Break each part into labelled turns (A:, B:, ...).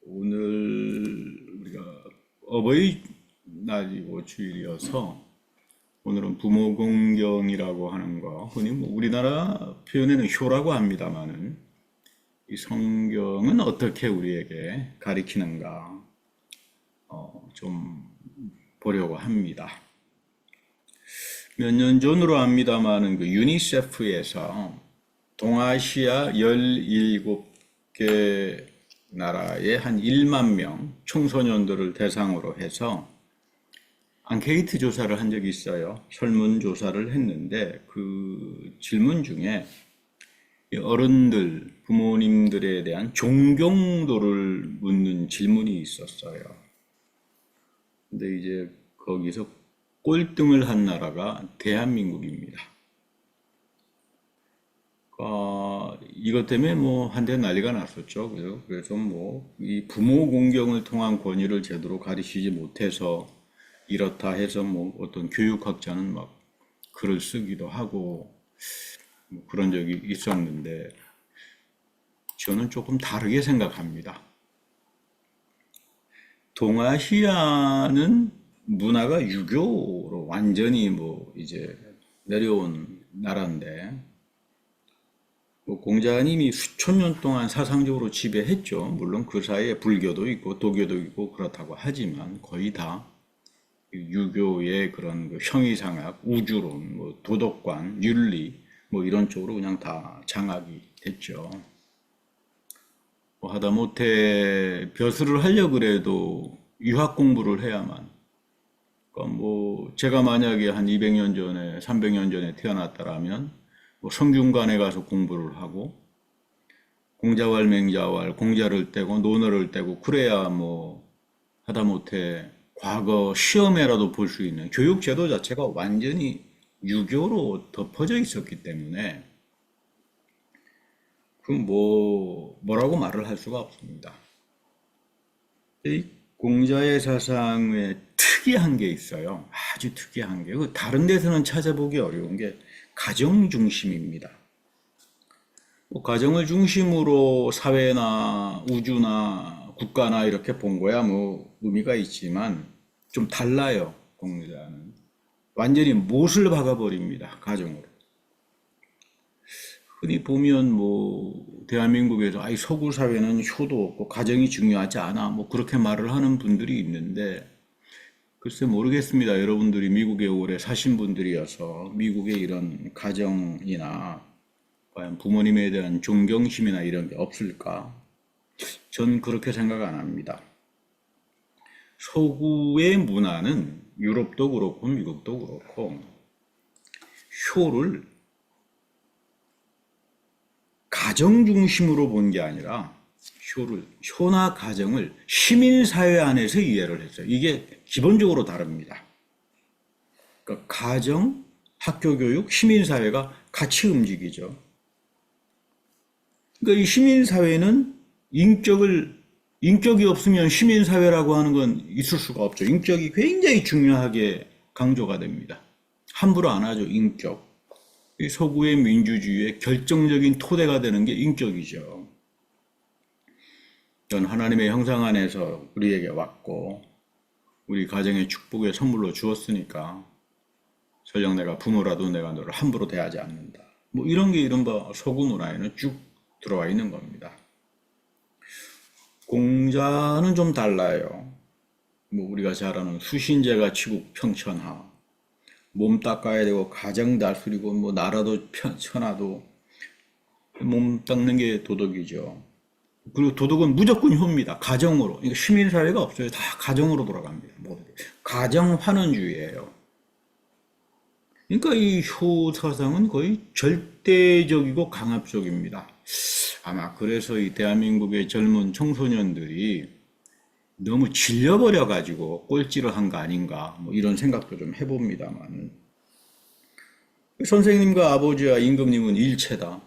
A: 오늘 우리가 어버이날이고 주일이어서 오늘은 부모공경이라고 하는 거, 흔히 뭐 우리나라 표현에는 효라고 합니다만은 이 성경은 어떻게 우리에게 가리키는가 좀 보려고 합니다. 몇 년 전으로 합니다만은 그 유니세프에서 동아시아 17개 나라의 한 1만 명 청소년들을 대상으로 해서 앙케이트 조사를 한 적이 있어요. 설문조사를 했는데 그 질문 중에 어른들, 부모님들에 대한 존경도를 묻는 질문이 있었어요. 근데 이제 거기서 꼴등을 한 나라가 대한민국입니다. 이것 때문에 뭐 한때 난리가 났었죠. 그래서 뭐 이 부모 공경을 통한 권위를 제대로 가르치지 못해서 이렇다 해서 뭐 어떤 교육학자는 막 글을 쓰기도 하고 뭐 그런 적이 있었는데 저는 조금 다르게 생각합니다. 동아시아는 문화가 유교로 완전히 뭐 이제 내려온 나라인데 뭐 공자님이 수천 년 동안 사상적으로 지배했죠. 물론 그 사이에 불교도 있고 도교도 있고 그렇다고 하지만 거의 다 유교의 그런 그 형이상학, 우주론, 뭐 도덕관, 윤리 뭐 이런 쪽으로 그냥 다 장악이 됐죠. 뭐 하다못해 벼슬을 하려고 그래도 유학 공부를 해야만. 그러니까 뭐 제가 만약에 한 200년 전에, 300년 전에 태어났다라면 뭐 성균관에 가서 공부를 하고 공자왈 맹자왈 공자를 떼고 논어를 떼고 그래야 뭐 하다못해 과거 시험에라도 볼 수 있는 교육 제도 자체가 완전히 유교로 덮어져 있었기 때문에 그 뭐라고 말을 할 수가 없습니다. 이 공자의 사상에 특이한 게 있어요. 아주 특이한 게. 다른 데서는 찾아보기 어려운 게 가정 중심입니다. 뭐 가정을 중심으로 사회나 우주나 국가나 이렇게 본 거야 뭐 의미가 있지만 좀 달라요. 공자는 완전히 못을 박아버립니다. 가정으로. 흔히 보면 뭐 대한민국에서 아이 서구 사회는 효도 없고 가정이 중요하지 않아 뭐 그렇게 말을 하는 분들이 있는데 글쎄 모르겠습니다. 여러분들이 미국에 오래 사신 분들이어서 미국의 이런 가정이나 과연 부모님에 대한 존경심이나 이런 게 없을까? 전 그렇게 생각 안 합니다. 서구의 문화는 유럽도 그렇고 미국도 그렇고 효를 가정 중심으로 본 게 아니라 효나 가정을 시민사회 안에서 이해를 했어요. 이게 기본적으로 다릅니다. 그러니까 가정, 학교교육, 시민사회가 같이 움직이죠. 그러니까 이 시민사회는 인격이 없으면 시민사회라고 하는 건 있을 수가 없죠. 인격이 굉장히 중요하게 강조가 됩니다. 함부로 안 하죠, 인격. 이 서구의 민주주의의 결정적인 토대가 되는 게 인격이죠. 전 하나님의 형상 안에서 우리에게 왔고 우리 가정의 축복의 선물로 주었으니까 설령 내가 부모라도 내가 너를 함부로 대하지 않는다. 뭐 이런 게 이른바 서구 문화에는 쭉 들어와 있는 겁니다. 공자는 좀 달라요. 뭐 우리가 잘 아는 수신제가 치국 평천하 몸 닦아야 되고 가정 다스리고 뭐 나라도 천하도 몸 닦는 게 도덕이죠. 그리고 도덕은 무조건 효입니다. 가정으로. 그러니까 시민사회가 없어요. 다 가정으로 돌아갑니다. 가정환원주의예요. 그러니까 이 효 사상은 거의 절대적이고 강압적입니다. 아마 그래서 이 대한민국의 젊은 청소년들이 너무 질려버려가지고 꼴찌를 한 거 아닌가 뭐 이런 생각도 좀 해봅니다만 선생님과 아버지와 임금님은 일체다.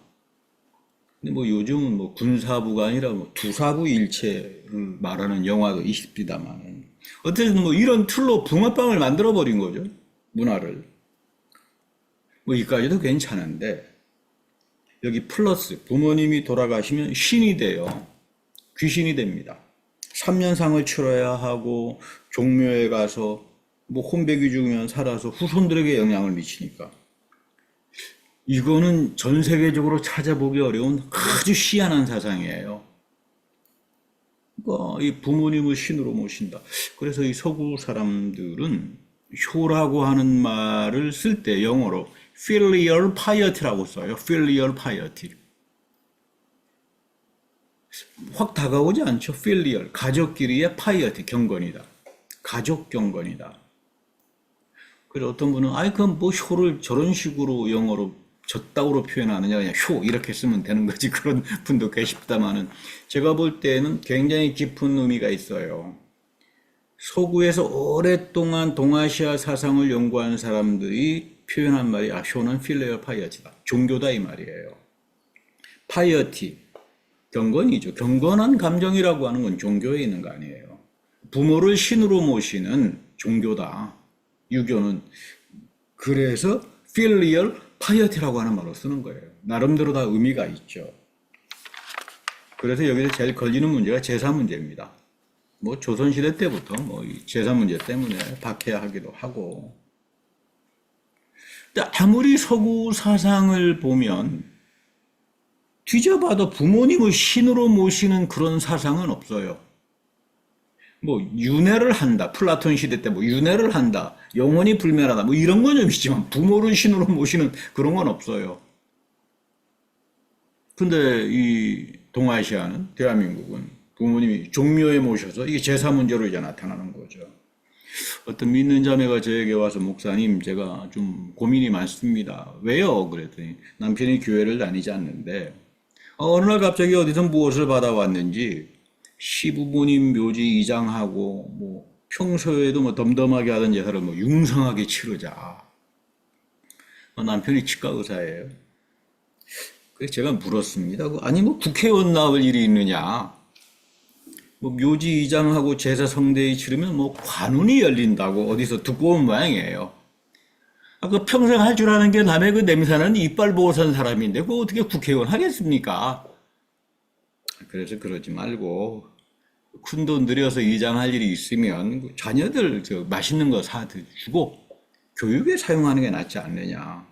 A: 근데 뭐 요즘은 뭐 군사부가 아니라 뭐 두사부 일체를 말하는 영화도 있습니다만 어쨌든 뭐 이런 틀로 붕어빵을 만들어 버린 거죠. 문화를. 뭐 이까지도 괜찮은데 여기 플러스 부모님이 돌아가시면 신이 돼요. 귀신이 됩니다. 3년상을 치러야 하고 종묘에 가서 뭐 혼백이 죽으면 살아서 후손들에게 영향을 미치니까 이거는 전 세계적으로 찾아보기 어려운 아주 희한한 사상이에요. 그러니까 이 부모님을 신으로 모신다. 그래서 이 서구 사람들은 효라고 하는 말을 쓸 때 영어로 filial piety라고 써요. filial piety. 확 다가오지 않죠. filial, 가족끼리의 piety, 경건이다. 가족 경건이다. 그래서 어떤 분은 아이 그럼 뭐 효를 저런 식으로 영어로 저따구로 표현하느냐 그냥 효 이렇게 쓰면 되는 거지 그런 분도 계십니다만은 제가 볼 때는 굉장히 깊은 의미가 있어요. 서구에서 오랫동안 동아시아 사상을 연구한 사람들이 표현한 말이 효는 필레어 파이어티다. 종교다 이 말이에요. 파이어티, 경건이죠. 경건한 감정이라고 하는 건 종교에 있는 거 아니에요. 부모를 신으로 모시는 종교다. 유교는. 그래서 필리얼 파이어티라고 하는 말을 쓰는 거예요. 나름대로 다 의미가 있죠. 그래서 여기서 제일 걸리는 문제가 제사 문제입니다. 뭐 조선시대 때부터 뭐 제사 문제 때문에 박해하기도 하고. 근데 아무리 서구 사상을 보면 뒤져봐도 부모님을 신으로 모시는 그런 사상은 없어요. 뭐 윤회를 한다. 플라톤 시대 때 뭐 윤회를 한다. 영혼이 불멸하다. 뭐 이런 건 좀 있지만 부모를 신으로 모시는 그런 건 없어요. 근데 이 동아시아는 대한민국은 부모님이 종묘에 모셔서 이게 제사 문제로 이제 나타나는 거죠. 어떤 믿는 자매가 저에게 와서 목사님 제가 좀 고민이 많습니다. 왜요? 그랬더니 남편이 교회를 다니지 않는데 어느 날 갑자기 어디서 무엇을 받아왔는지 시부모님 묘지 이장하고 뭐 평소에도 뭐 덤덤하게 하던 제사를 뭐 융성하게 치르자. 남편이 치과 의사예요. 그래서 제가 물었습니다. 아니 뭐 국회의원 나올 일이 있느냐? 뭐 묘지 이장하고 제사 성대에 치르면 뭐 관운이 열린다고 어디서 듣고 온 모양이에요. 그 평생 할 줄 아는 게 남의 그 냄새나는 이빨 보고 산 사람인데 그거 어떻게 국회의원 하겠습니까? 그래서 그러지 말고 큰 돈 들여서 이장할 일이 있으면 자녀들 저 맛있는 거 사주고 교육에 사용하는 게 낫지 않느냐.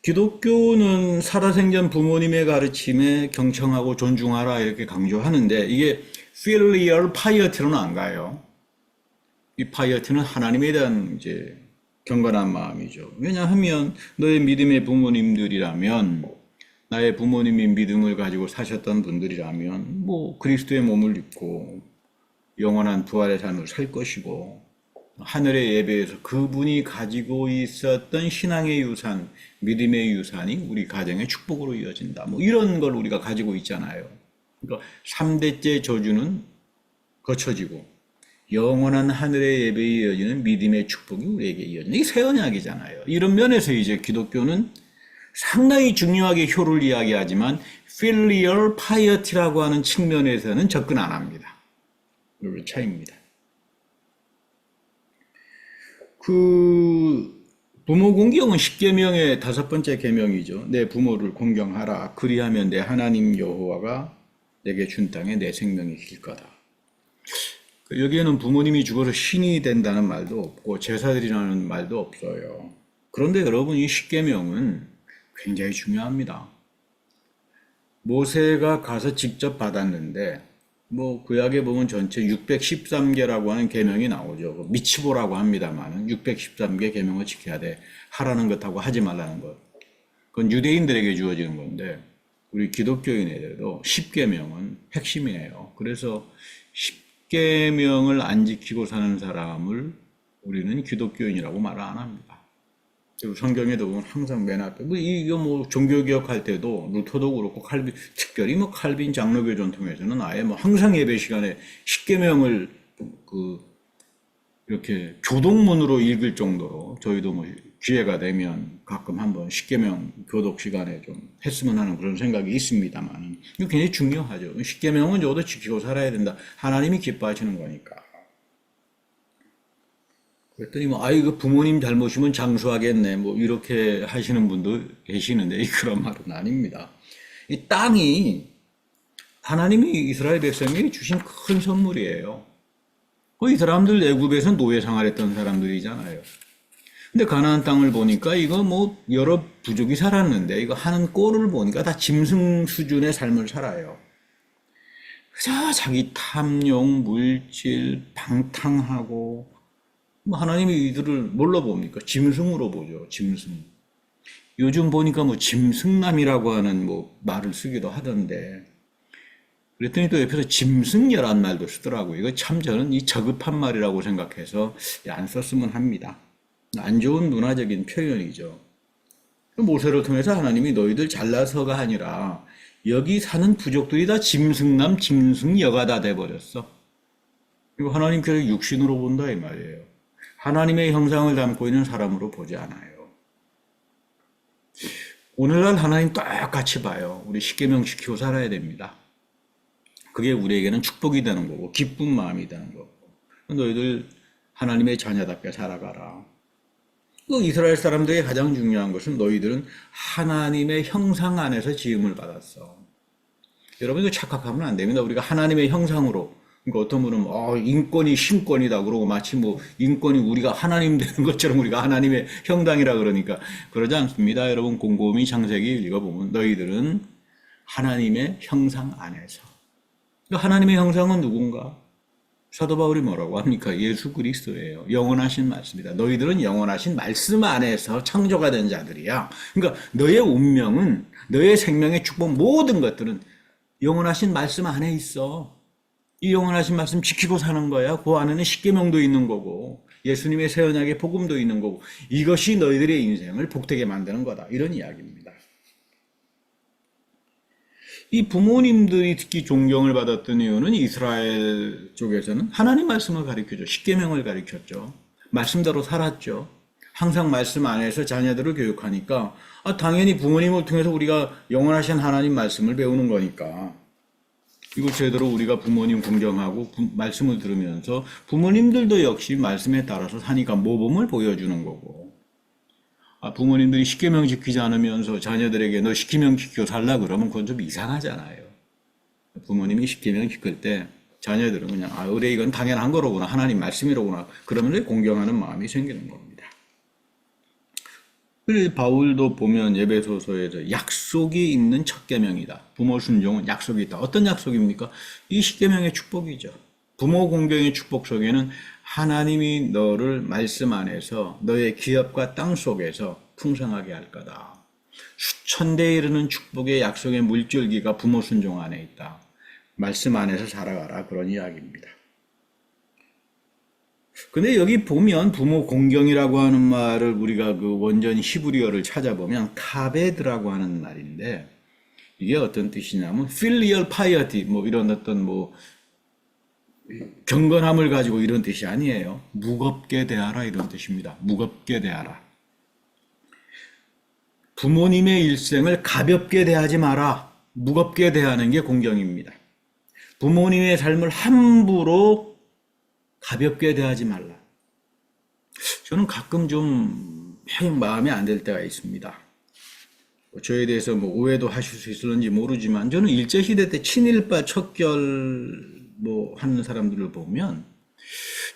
A: 기독교는 살아생전 부모님의 가르침에 경청하고 존중하라 이렇게 강조하는데 이게 filial piety로는 안 가요. 이 piety는 하나님에 대한 이제 경건한 마음이죠. 왜냐하면 너의 믿음의 부모님들이라면 나의 부모님이 믿음을 가지고 사셨던 분들이라면 뭐 그리스도의 몸을 입고 영원한 부활의 삶을 살 것이고 하늘의 예배에서 그분이 가지고 있었던 신앙의 유산, 믿음의 유산이 우리 가정의 축복으로 이어진다. 뭐 이런 걸 우리가 가지고 있잖아요. 그러니까 3대째 저주는 거쳐지고 영원한 하늘의 예배에 이어지는 믿음의 축복이 우리에게 이어진다. 이게 새 언약이잖아요. 이런 면에서 이제 기독교는 상당히 중요하게 효를 이야기하지만 filial piety라고 하는 측면에서는 접근 안 합니다. 이런 차이입니다. 그 부모 공경은 십계명의 5번째 계명이죠. 내 부모를 공경하라. 그리하면 내 하나님 여호와가 내게 준 땅에 내 생명이 길 거다. 여기에는 부모님이 죽어서 신이 된다는 말도 없고 제사드리라는 말도 없어요. 그런데 여러분 이 십계명은 굉장히 중요합니다. 모세가 가서 직접 받았는데 뭐 구약에 보면 전체 613개라고 하는 계명이 나오죠. 미치보라고 합니다만 613개 계명을 지켜야 돼. 하라는 것하고 하지 말라는 것. 그건 유대인들에게 주어지는 건데 우리 기독교인에게도 10계명은 핵심이에요. 그래서 10계명을 안 지키고 사는 사람을 우리는 기독교인이라고 말을 안 합니다. 그리고 성경에도 보면 항상 맨 앞에 이거 뭐 종교개혁 할 때도 루터도 그렇고 특별히 뭐 칼빈 장로교 전통에서는 아예 뭐 항상 예배 시간에 십계명을 이렇게 교독문으로 읽을 정도로 저희도 뭐 기회가 되면 가끔 한번 십계명 교독 시간에 좀 했으면 하는 그런 생각이 있습니다만 이거 굉장히 중요하죠. 십계명은 저도 지키고 살아야 된다. 하나님이 기뻐하시는 거니까. 그랬더니 뭐 이거 부모님 잘못이면 장수하겠네 뭐 이렇게 하시는 분도 계시는데 그런 말은 아닙니다. 이 땅이 하나님이 이스라엘 백성에게 주신 큰 선물이에요. 이 사람들 애굽에서 노예 생활했던 사람들이잖아요. 근데 가나안 땅을 보니까 이거 뭐 여러 부족이 살았는데 이거 하는 꼴을 보니까 다 짐승 수준의 삶을 살아요. 그저 자기 탐욕, 물질, 방탕하고 뭐 하나님이 이들을 뭘로 봅니까? 짐승으로 보죠. 짐승. 요즘 보니까 뭐 짐승남이라고 하는 뭐 말을 쓰기도 하던데 그랬더니 또 옆에서 짐승녀란 말도 쓰더라고요. 이거 참 저는 이 저급한 말이라고 생각해서 안 썼으면 합니다. 안 좋은 문화적인 표현이죠. 모세를 통해서 하나님이 너희들 잘나서가 아니라 여기 사는 부족들이 다 짐승남, 짐승여가 다 돼버렸어. 이거 하나님께서 육신으로 본다 이 말이에요. 하나님의 형상을 담고 있는 사람으로 보지 않아요. 오늘날 하나님 똑같이 봐요. 우리 십계명 지키고 살아야 됩니다. 그게 우리에게는 축복이 되는 거고 기쁜 마음이 되는 거고 너희들 하나님의 자녀답게 살아가라. 이스라엘 사람들에게 가장 중요한 것은 너희들은 하나님의 형상 안에서 지음을 받았어. 여러분 이거 착각하면 안 됩니다. 우리가 하나님의 형상으로 그러니까 어떤 분은 인권이 신권이다 그러고 마치 뭐 인권이 우리가 하나님 되는 것처럼 우리가 하나님의 형상이라 그러니까 그러지 않습니다. 여러분 곰곰이 창세기 읽어보면 너희들은 하나님의 형상 안에서 하나님의 형상은 누군가? 사도 바울이 뭐라고 합니까? 예수 그리스도예요. 영원하신 말씀이다. 너희들은 영원하신 말씀 안에서 창조가 된 자들이야. 그러니까 너의 운명은 너의 생명의 축복 모든 것들은 영원하신 말씀 안에 있어. 이 영원하신 말씀 지키고 사는 거야. 그 안에는 십계명도 있는 거고 예수님의 새 언약의 복음도 있는 거고 이것이 너희들의 인생을 복되게 만드는 거다. 이런 이야기입니다. 이 부모님들이 특히 존경을 받았던 이유는 이스라엘 쪽에서는 하나님 말씀을 가르쳐줘. 십계명을 가르쳤죠. 말씀대로 살았죠. 항상 말씀 안에서 자녀들을 교육하니까 당연히 부모님을 통해서 우리가 영원하신 하나님 말씀을 배우는 거니까 이거 제대로 우리가 부모님 공경하고 말씀을 들으면서 부모님들도 역시 말씀에 따라서 사니까 모범을 보여주는 거고 부모님들이 십계명 지키지 않으면서 자녀들에게 너 십계명 지키고 살라 그러면 그건 좀 이상하잖아요. 부모님이 십계명 지킬 때 자녀들은 그냥 그래 이건 당연한 거로구나 하나님 말씀이로구나 그러면서 공경하는 마음이 생기는 겁니다. 그래서 바울도 보면 에베소서에서 약속이 있는 첫 계명이다. 부모 순종은 약속이 있다. 어떤 약속입니까? 이 십계명의 축복이죠. 부모 공경의 축복 속에는 하나님이 너를 말씀 안에서 너의 기업과 땅 속에서 풍성하게 할 거다. 수천 대에 이르는 축복의 약속의 물줄기가 부모 순종 안에 있다. 말씀 안에서 살아가라 그런 이야기입니다. 근데 여기 보면 부모 공경이라고 하는 말을 우리가 그 원전 히브리어를 찾아보면 카베드라고 하는 말인데 이게 어떤 뜻이냐면 filial piety 뭐 이런 어떤 뭐 경건함을 가지고 이런 뜻이 아니에요. 무겁게 대하라 이런 뜻입니다. 무겁게 대하라. 부모님의 일생을 가볍게 대하지 마라. 무겁게 대하는 게 공경입니다. 부모님의 삶을 함부로 가볍게 대하지 말라. 저는 가끔 좀 마음에 안 들 때가 있습니다. 저에 대해서 뭐 오해도 하실 수 있을는지 모르지만 저는 일제시대 때 친일파 척결 뭐 하는 사람들을 보면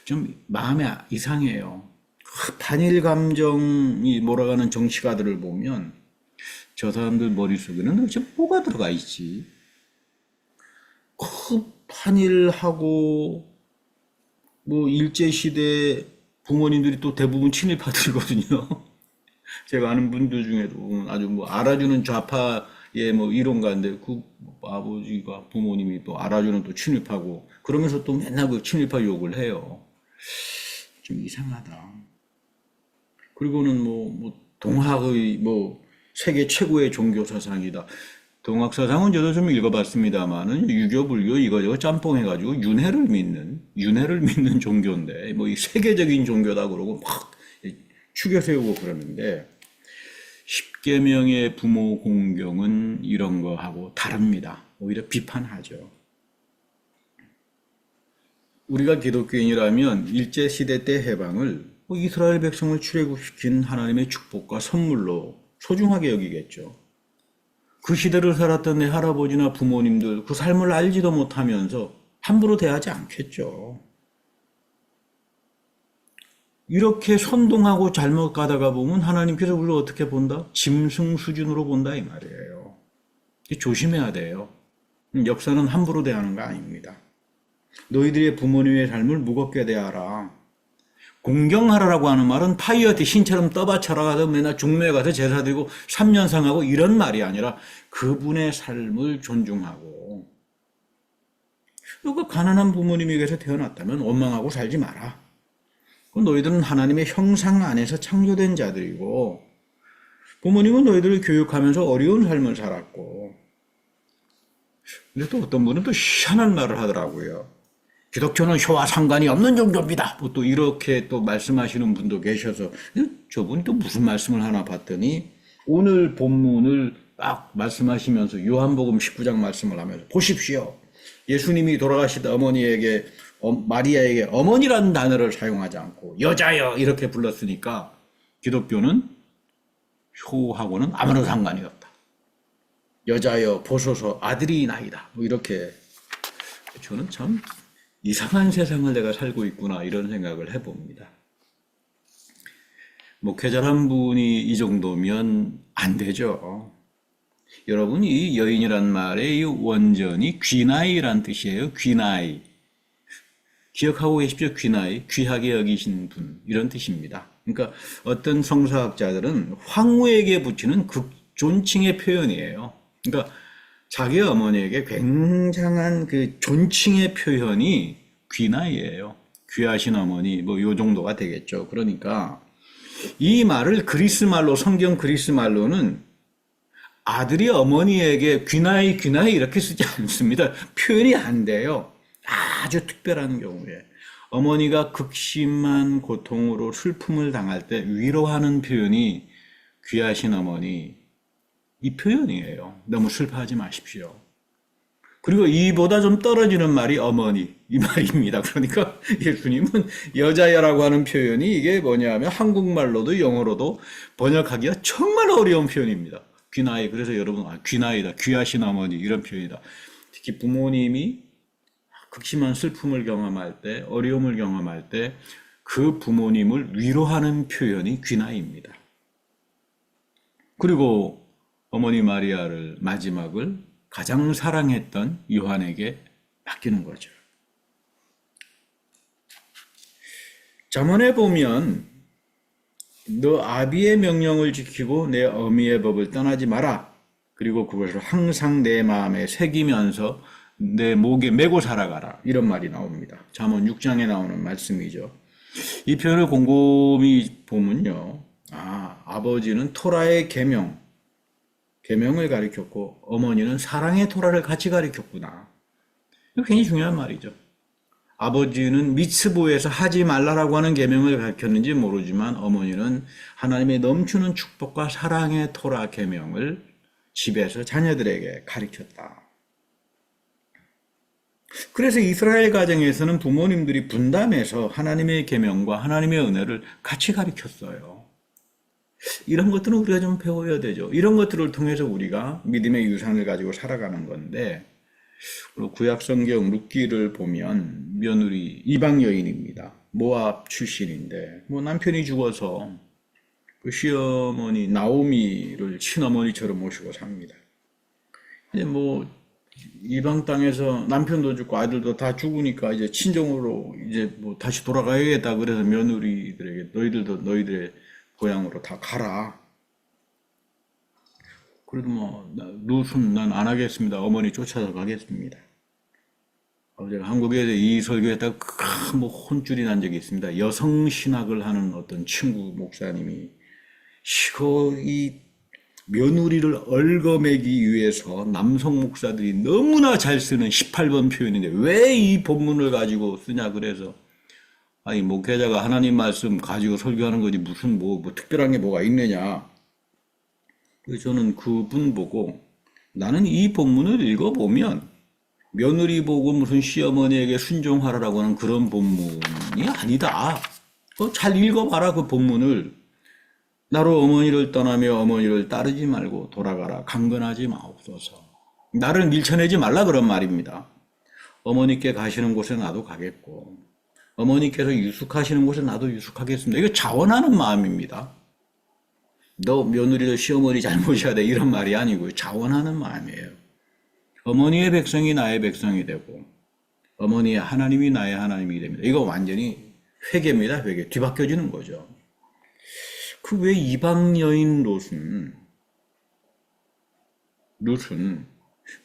A: 좀 마음이 이상해요. 반일 감정이 몰아가는 정치가들을 보면 저 사람들 머릿속에는 도대체 뭐가 들어가 있지? 반일하고 뭐 일제시대 부모님들이 또 대부분 친일파들이거든요. 제가 아는 분들 중에도 아주 뭐 알아주는 좌파의 뭐 이론가인데 그 아버지가 부모님이 또 알아주는 또 친일파고 그러면서 또 맨날 그 친일파 욕을 해요. 좀 이상하다. 그리고는 뭐 동학의 뭐 세계 최고의 종교 사상이다. 동학 사상은 저도 좀 읽어봤습니다만은 유교 불교 이거저거 짬뽕해가지고 윤회를 믿는 종교인데 뭐 이 세계적인 종교다 그러고 막 추겨 세우고 그러는데 십계명의 부모 공경은 이런 거하고 다릅니다. 오히려 비판하죠. 우리가 기독교인이라면 일제시대 때 해방을 이스라엘 백성을 출애굽시킨 하나님의 축복과 선물로 소중하게 여기겠죠. 그 시대를 살았던 내 할아버지나 부모님들 그 삶을 알지도 못하면서 함부로 대하지 않겠죠. 이렇게 선동하고 잘못 가다가 보면 하나님께서 우리를 어떻게 본다? 짐승 수준으로 본다 이 말이에요. 조심해야 돼요. 역사는 함부로 대하는 거 아닙니다. 너희들의 부모님의 삶을 무겁게 대하라. 공경하라라고 하는 말은 파이어티 신처럼 떠받쳐라 가서 맨날 중매에 가서 제사 드리고 3년상하고 이런 말이 아니라 그분의 삶을 존중하고, 너가 가난한 부모님에게서 태어났다면 원망하고 살지 마라. 너희들은 하나님의 형상 안에서 창조된 자들이고 부모님은 너희들을 교육하면서 어려운 삶을 살았고. 근데 또 어떤 분은 또 희한한 말을 하더라고요. 기독교는 효와 상관이 없는 종교입니다. 또 이렇게 또 말씀하시는 분도 계셔서 저분이 또 무슨 말씀을 하나 봤더니 오늘 본문을 딱 말씀하시면서 요한복음 19장 말씀을 하면서 보십시오. 예수님이 돌아가시다 어머니에게 마리아에게 어머니라는 단어를 사용하지 않고 여자여 이렇게 불렀으니까 기독교는 효하고는 아무런 상관이 없다. 여자여 보소서 아들이 나이다. 뭐 이렇게. 저는 참 이상한 세상을 내가 살고 있구나 이런 생각을 해봅니다. 목회자란 분이 이 정도면 안 되죠. 여러분, 이 여인이란 말의 이 원전이 귀나이란 뜻이에요. 귀나이. 기억하고 계십시오. 귀나이. 귀하게 여기신 분. 이런 뜻입니다. 그러니까 어떤 성서학자들은 황후에게 붙이는 극존칭의 표현이에요. 그러니까 자기 어머니에게 굉장한 그 존칭의 표현이 귀나이예요. 귀하신 어머니, 뭐 요 정도가 되겠죠. 그러니까 이 말을 그리스 말로, 성경 그리스 말로는 아들이 어머니에게 귀나이 이렇게 쓰지 않습니다. 표현이 안 돼요. 아주 특별한 경우에 어머니가 극심한 고통으로 슬픔을 당할 때 위로하는 표현이 귀하신 어머니, 이 표현이에요. 너무 슬퍼하지 마십시오. 그리고 이보다 좀 떨어지는 말이 어머니, 이 말입니다. 그러니까 예수님은 여자야라고 하는 표현이 이게 뭐냐면 한국말로도 영어로도 번역하기가 정말 어려운 표현입니다. 귀나이. 그래서 여러분, 귀나이다, 귀하신 어머니 이런 표현이다. 특히 부모님이 극심한 슬픔을 경험할 때, 어려움을 경험할 때 그 부모님을 위로하는 표현이 귀나이입니다. 그리고 어머니 마리아를, 마지막을 가장 사랑했던 요한에게 맡기는 거죠. 잠언에 보면 너 아비의 명령을 지키고 내 어미의 법을 떠나지 마라. 그리고 그것을 항상 내 마음에 새기면서 내 목에 메고 살아가라. 이런 말이 나옵니다. 잠언 6장에 나오는 말씀이죠. 이 표현을 곰곰이 보면요. 아버지는 토라의 계명을 가르쳤고 어머니는 사랑의 토라를 같이 가르쳤구나. 이거 굉장히 중요한 말이죠. 아버지는 미tz보에서 하지 말라라고 하는 계명을 가르쳤는지 모르지만 어머니는 하나님의 넘치는 축복과 사랑의 토라 계명을 집에서 자녀들에게 가르쳤다. 그래서 이스라엘 가정에서는 부모님들이 분담해서 하나님의 계명과 하나님의 은혜를 같이 가르쳤어요. 이런 것들은 우리가 좀 배워야 되죠. 이런 것들을 통해서 우리가 믿음의 유산을 가지고 살아가는 건데, 구약 성경 룻기를 보면 며느리 이방 여인입니다. 모압 출신인데 남편이 죽어서 그 시어머니 나오미를 친어머니처럼 모시고 삽니다. 이제 이방 땅에서 남편도 죽고 아들도 다 죽으니까 이제 친정으로 이제 다시 돌아가야겠다. 그래서 며느리들에게 너희들도 너희들의 고향으로 다 가라. 그래도 룻은 난 안 하겠습니다. 어머니 쫓아서 가겠습니다. 제가 한국에서 이 설교했다가 큰 혼쭐이 난 적이 있습니다. 여성 신학을 하는 어떤 친구 목사님이 이 며느리를 얽어매기 위해서 남성 목사들이 너무나 잘 쓰는 18번 표현인데 왜 이 본문을 가지고 쓰냐 그래서 목회자가 하나님 말씀 가지고 설교하는 거지 무슨 특별한 게 뭐가 있느냐. 그래서 저는 그분 보고 나는 이 본문을 읽어보면 며느리 보고 무슨 시어머니에게 순종하라라고 하는 그런 본문이 아니다. 잘 읽어봐라 그 본문을. 나로 어머니를 떠나며 어머니를 따르지 말고 돌아가라. 강건하지 마옵소서. 나를 밀쳐내지 말라 그런 말입니다. 어머니께 가시는 곳에 나도 가겠고 어머니께서 유숙하시는 곳에 나도 유숙하겠습니다. 이거 자원하는 마음입니다. 너 며느리도 시어머니 잘못이야 돼 이런 말이 아니고요. 자원하는 마음이에요. 어머니의 백성이 나의 백성이 되고 어머니의 하나님이 나의 하나님이 됩니다. 이거 완전히 회개입니다. 회개. 뒤바뀌어지는 거죠. 그 왜 이방 여인 룻은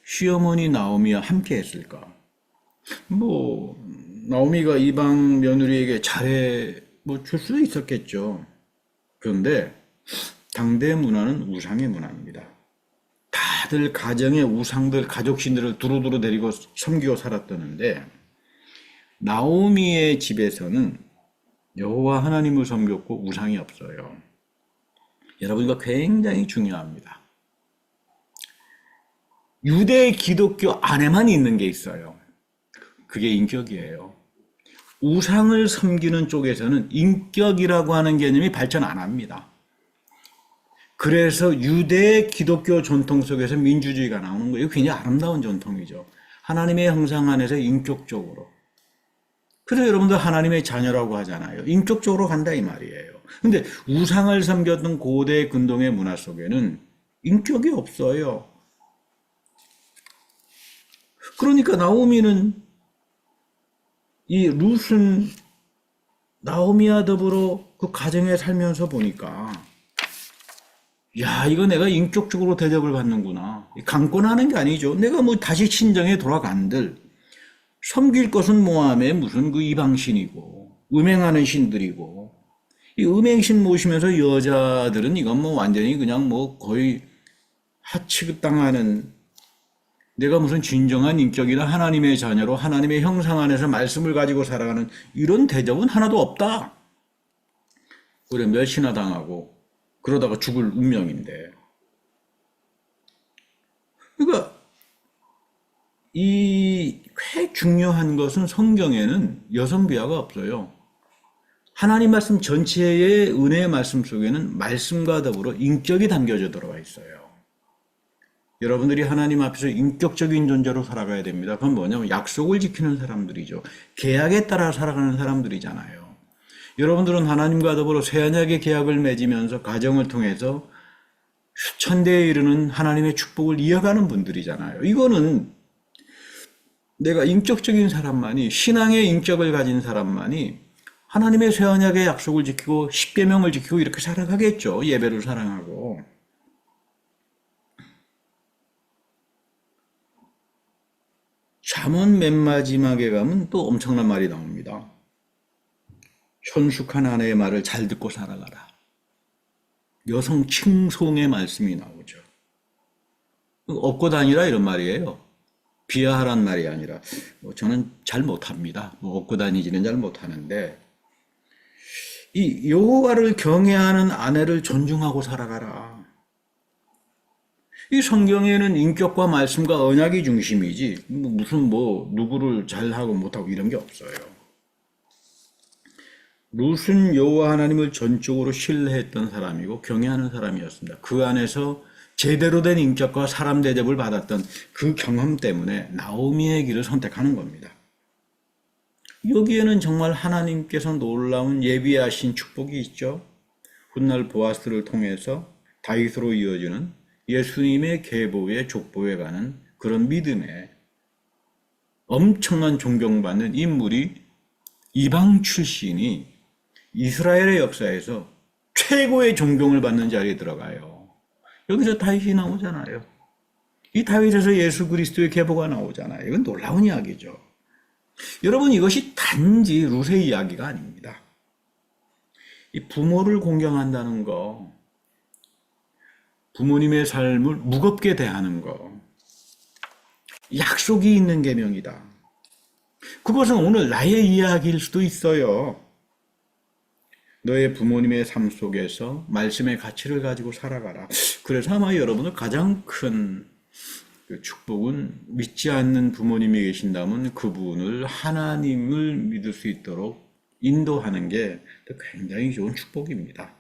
A: 시어머니 나오미와 함께 했을까? 뭐 나오미가 이방 며느리에게 잘해 줄 수도 있었겠죠. 그런데 당대 문화는 우상의 문화입니다. 다들 가정의 우상들, 가족신들을 두루두루 데리고 섬기고 살았다는데 나오미의 집에서는 여호와 하나님을 섬겼고 우상이 없어요. 여러분 이거 굉장히 중요합니다. 유대 기독교 안에만 있는 게 있어요. 그게 인격이에요. 우상을 섬기는 쪽에서는 인격이라고 하는 개념이 발전 안 합니다. 그래서 유대 기독교 전통 속에서 민주주의가 나오는 거예요. 굉장히 아름다운 전통이죠. 하나님의 형상 안에서 인격적으로. 그래서 여러분들 하나님의 자녀라고 하잖아요. 인격적으로 간다 이 말이에요. 근데 우상을 섬겼던 고대 근동의 문화 속에는 인격이 없어요. 그러니까 나오미는 이 룻은 나오미와 더불어 그 가정에 살면서 보니까 야 이거 내가 인격적으로 대접을 받는구나. 강권하는 게 아니죠. 내가 뭐 다시 친정에 돌아간들 섬길 것은 모함의 무슨 그 이방신이고 음행하는 신들이고 이 음행신 모시면서 여자들은 이건 뭐 완전히 그냥 뭐 거의 하취급당하는 내가 무슨 진정한 인격이나 하나님의 자녀로 하나님의 형상 안에서 말씀을 가지고 살아가는 이런 대접은 하나도 없다. 그래 멸시나 당하고 그러다가 죽을 운명인데. 그러니까 이 꽤 중요한 것은 성경에는 여성 비하가 없어요. 하나님 말씀 전체의 은혜의 말씀 속에는 말씀과 더불어 인격이 담겨져 들어가 있어요. 여러분들이 하나님 앞에서 인격적인 존재로 살아가야 됩니다. 그건 뭐냐면 약속을 지키는 사람들이죠. 계약에 따라 살아가는 사람들이잖아요. 여러분들은 하나님과 더불어 새언약의 계약을 맺으면서 가정을 통해서 수천 대에 이르는 하나님의 축복을 이어가는 분들이잖아요. 이거는 내가 인격적인 사람만이 신앙의 인격을 가진 사람만이 하나님의 새언약의 약속을 지키고 십계명을 지키고 이렇게 살아가겠죠. 예배를 사랑하고. 잠언 맨 마지막에 가면 또 엄청난 말이 나옵니다. 현숙한 아내의 말을 잘 듣고 살아가라. 여성 칭송의 말씀이 나오죠. 업고 다니라 이런 말이에요. 비하하란 말이 아니라 저는 잘 못합니다. 업고 다니지는 잘 못하는데 이 여호와를 경외하는 아내를 존중하고 살아가라. 이 성경에는 인격과 말씀과 언약이 중심이지 무슨 누구를 잘하고 못하고 이런 게 없어요. 룻은 여호와 하나님을 전적으로 신뢰했던 사람이고 경외하는 사람이었습니다. 그 안에서 제대로 된 인격과 사람 대접을 받았던 그 경험 때문에 나오미의 길을 선택하는 겁니다. 여기에는 정말 하나님께서 놀라운 예비하신 축복이 있죠. 훗날 보아스를 통해서 다윗으로 이어지는 예수님의 계보의 족보에 가는 그런 믿음에 엄청난 존경받는 인물이 이방 출신이 이스라엘의 역사에서 최고의 존경을 받는 자리에 들어가요. 여기서 다윗이 나오잖아요. 이 다윗에서 예수 그리스도의 계보가 나오잖아요. 이건 놀라운 이야기죠. 여러분 이것이 단지 룻의 이야기가 아닙니다. 이 부모를 공경한다는 거, 부모님의 삶을 무겁게 대하는 거, 약속이 있는 계명이다. 그것은 오늘 나의 이야기일 수도 있어요. 너의 부모님의 삶 속에서 말씀의 가치를 가지고 살아가라. 그래서 아마 여러분의 가장 큰 축복은 믿지 않는 부모님이 계신다면 그분을 하나님을 믿을 수 있도록 인도하는 게 굉장히 좋은 축복입니다.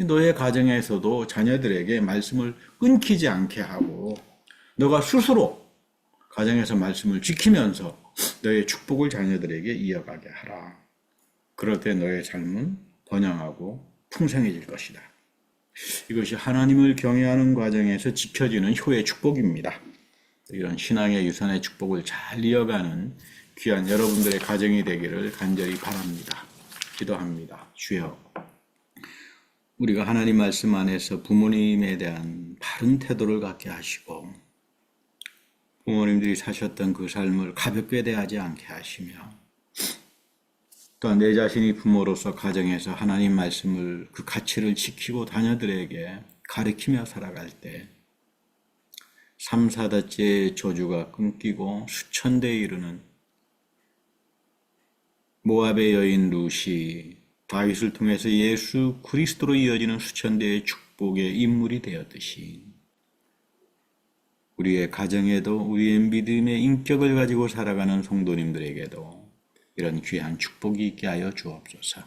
A: 너의 가정에서도 자녀들에게 말씀을 끊기지 않게 하고 너가 스스로 가정에서 말씀을 지키면서 너의 축복을 자녀들에게 이어가게 하라. 그럴 때 너의 삶은 번영하고 풍성해질 것이다. 이것이 하나님을 경외하는 과정에서 지켜지는 효의 축복입니다. 이런 신앙의 유산의 축복을 잘 이어가는 귀한 여러분들의 가정이 되기를 간절히 바랍니다. 기도합니다. 주여, 우리가 하나님 말씀 안에서 부모님에 대한 바른 태도를 갖게 하시고 부모님들이 사셨던 그 삶을 가볍게 대하지 않게 하시며 또한 내 자신이 부모로서 가정에서 하나님 말씀을 그 가치를 지키고 자녀들에게 가르치며 살아갈 때 3, 4대째 저주가 끊기고 수천 대에 이르는 모압의 여인 룻이 다윗을 통해서 예수 그리스도로 이어지는 수천 대의 축복의 인물이 되었듯이 우리의 가정에도 우리의 믿음의 인격을 가지고 살아가는 성도님들에게도 이런 귀한 축복이 있게 하여 주옵소서.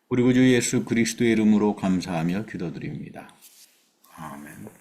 A: 우리 구주 예수 그리스도의 이름으로 감사하며 기도드립니다. 아멘.